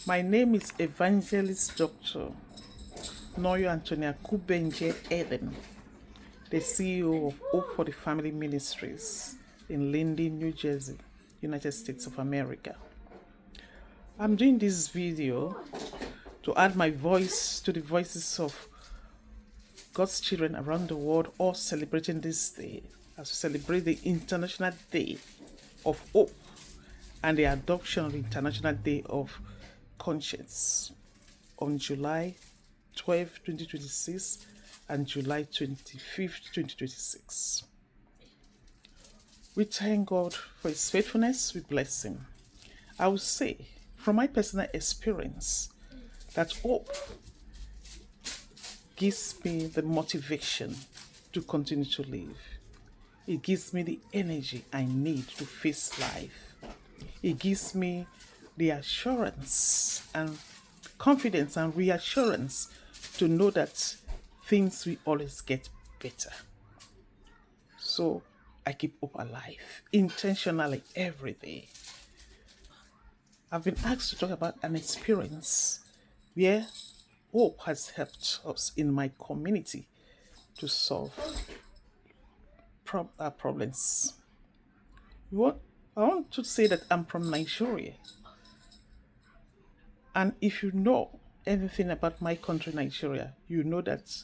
My name is Evangelist Dr. Noyo Antonia Kubenje Eden, the CEO of Hope for the Family Ministries in Linden, New Jersey, United States of America. I'm doing this video to add my voice to the voices of God's children around the world, all celebrating this day as we celebrate the International Day of Hope and the adoption of the International Day of Conscience on July 12, 2026 and July 25th, 2026. We thank God for His faithfulness, we bless Him. I will say, from my personal experience, that hope gives me the motivation to continue to live. It gives me the energy I need to face life. It gives me the assurance and confidence and reassurance to know that things will always get better. So I keep hope alive intentionally every day. I've been asked to talk about an experience where hope has helped us in my community to solve problems. I want to say that I'm from Nigeria. And if you know anything about my country, Nigeria, you know that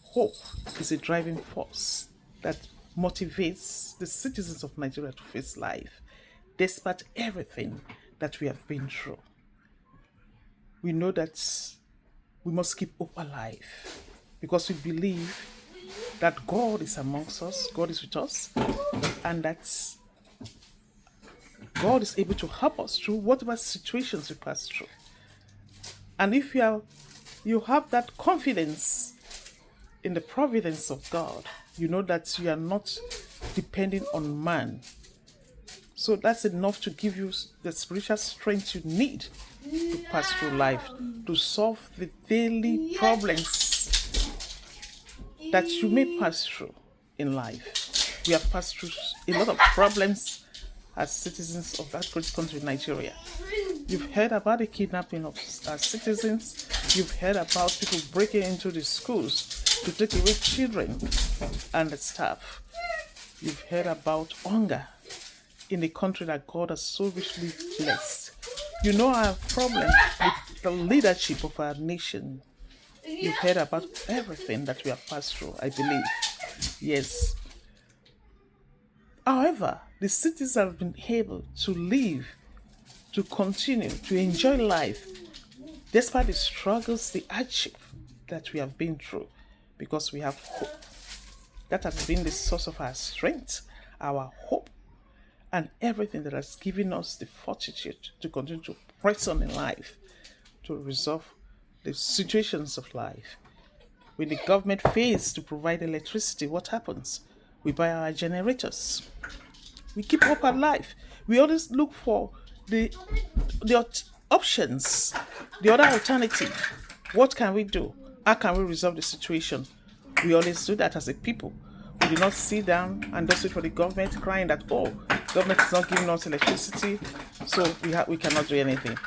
hope is a driving force that motivates the citizens of Nigeria to face life, despite everything that we have been through. We know that we must keep hope alive because we believe that God is amongst us, God is with us, and that God is able to help us through whatever situations we pass through. And if you have that confidence in the providence of God, you know that you are not depending on man. So that's enough to give you the spiritual strength you need to pass through life, to solve the daily problems that you may pass through in life. We have passed through a lot of problems as citizens of that great country, Nigeria. You've heard about the kidnapping of citizens. You've heard about people breaking into the schools to take away children and the staff. You've heard about hunger in the country that God has so richly blessed. You know our problem with the leadership of our nation. You've heard about everything that we have passed through, I believe. Yes. However, the cities have been able to live, to continue, to enjoy life, despite the struggles, the hardship that we have been through, because we have hope. That has been the source of our strength, our hope, and everything that has given us the fortitude to continue to press on in life, to resolve the situations of life. When the government fails to provide electricity, what happens? We buy our generators. We keep hope alive. We always look for the options, the other alternative. What can we do? How can we resolve the situation? We always do that as a people. We do not sit down and just wait for the government crying that, oh, government is not giving us electricity, so we cannot do anything.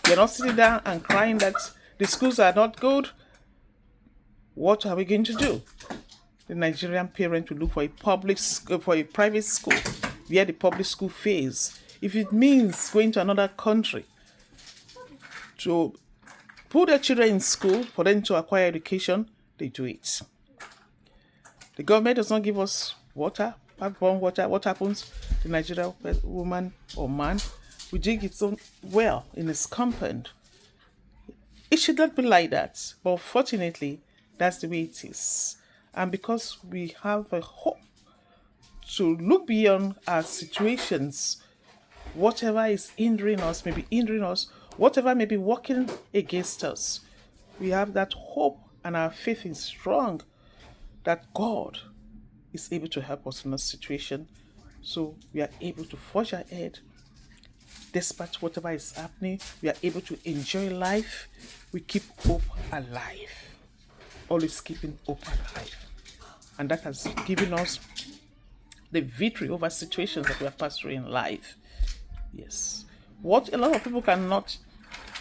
We are not sitting down and crying that the schools are not good. What are we going to do? The Nigerian parent will look for a private school where the public school fails. If it means going to another country to put their children in school for them to acquire education, they do it. The government does not give us water, backbone water. What happens? The Nigerian woman or man will dig its own well in its compound. It should not be like that, but fortunately, that's the way it is. And because we have a hope to look beyond our situations, whatever is hindering us, whatever may be working against us, we have that hope and our faith is strong that God is able to help us in a situation. So we are able to forge ahead despite whatever is happening. We are able to enjoy life. We keep hope alive. Always keeping hope alive. And that has given us the victory over situations that we have passed through in life. Yes. What a lot of people cannot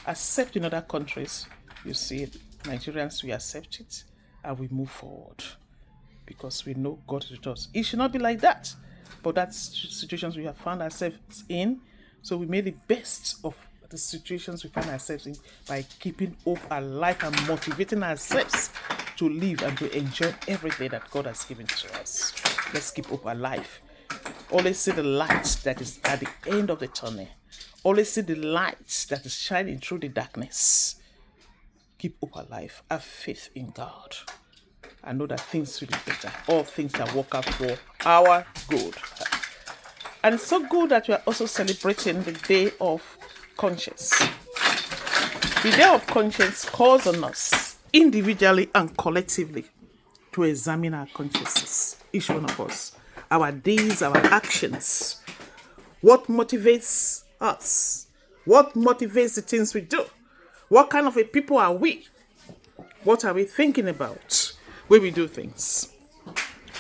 accept in other countries. You see, Nigerians, we accept it and we move forward because we know God is with us. It should not be like that. But that's situations we have found ourselves in. So we made the best of the situations we find ourselves in by keeping hope alive and motivating ourselves to live and to enjoy everything that God has given to us. Let's keep hope alive. Always see the light that is at the end of the tunnel. Always see the light that is shining through the darkness. Keep hope alive. Have faith in God. I know that things will be better. All things that work out for our good. And it's so good that we are also celebrating the Day of Conscience. The Day of Conscience calls on us individually and collectively to examine our consciences, each one of us, our deeds, our actions. What motivates us? What motivates the things we do? What kind of a people are we? What are we thinking about when we do things?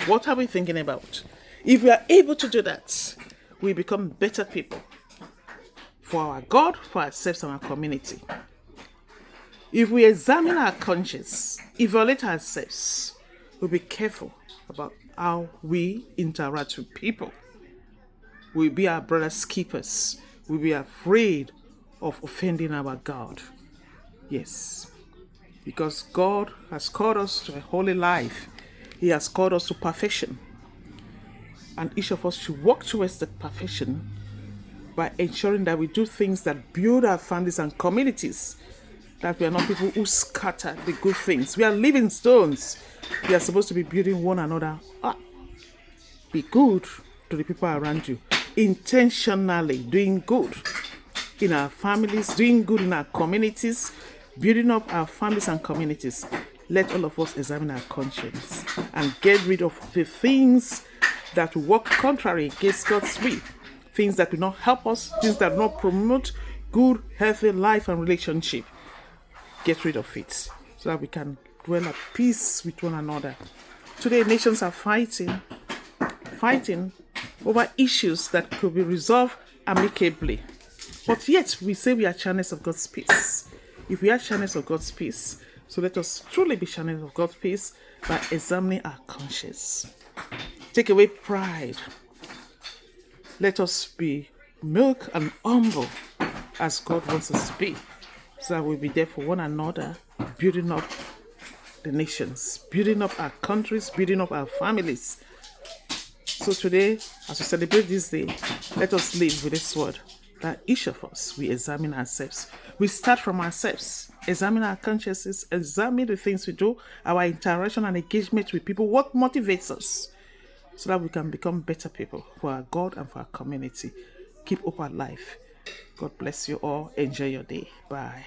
What are we thinking about? If we are able to do that, we become better people for our God, for ourselves, and our community. If we examine our conscience, evaluate ourselves, we'll be careful about how we interact with people. We'll be our brother's keepers. We'll be afraid of offending our God. Yes, because God has called us to a holy life. He has called us to perfection. And each of us should work towards that perfection by ensuring that we do things that build our families and communities, that we are not people who scatter the good things. We are living stones. We are supposed to be building one another up. Be good to the people around you. Intentionally doing good in our families, doing good in our communities, building up our families and communities. Let all of us examine our conscience and get rid of the things that work contrary against God's will. Things that do not help us, things that do not promote good, healthy life and relationship. Get rid of it so that we can dwell at peace with one another. Today, nations are fighting over issues that could be resolved amicably. But yet, we say we are channels of God's peace. If we are channels of God's peace, so let us truly be channels of God's peace by examining our conscience. Take away pride. Let us be meek and humble as God wants us to be, so that we'll be there for one another, building up the nations, building up our countries, building up our families. So today, as we celebrate this day, let us live with this word, that each of us, we examine ourselves. We start from ourselves, examine our consciences, examine the things we do, our interaction and engagement with people, what motivates us, so that we can become better people for our God and for our community. Keep hope alive. God bless you all. Enjoy your day. Bye.